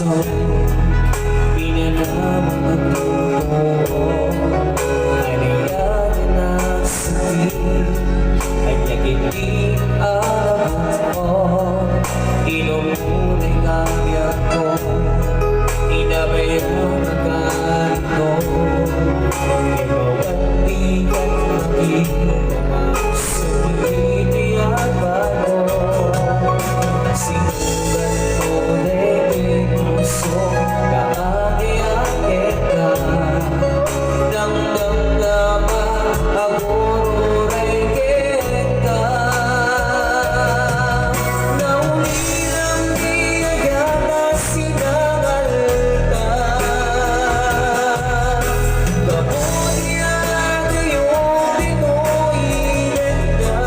puso, pinalamang ang buo. Haliyan na sabihin ay nagiging araw ko. Inumunay kaya ko, inabayang nagkalito. Ikaw ang di ka nakikita sa pinitiyan ba mo? Sinulat ko na ito'y puso, kaagi-agit ka. Nang damdaman ako rin kita. Naulilang di agad na sinagal ka. Kabuti at iyong pinuilit ka.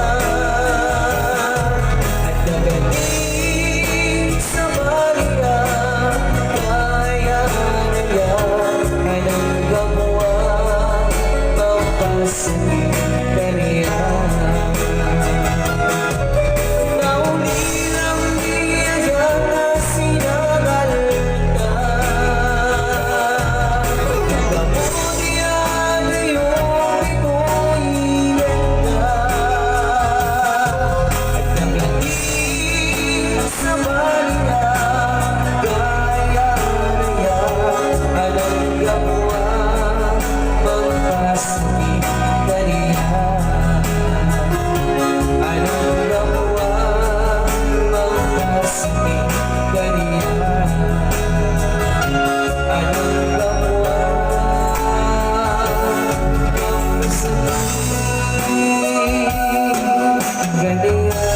At nagaling sa baliya, kaya na yan ay nanggawa mapasagin ka niya. Naulilang di agad na sinagal ka. Kabuti at iyong pinuilit ka. At nagaling sa baliya, kaya na yan ay nanggawa magpasagin ka niya. Anong gawa magpasagin ka niya? Anong gawa magpasagin ka niya?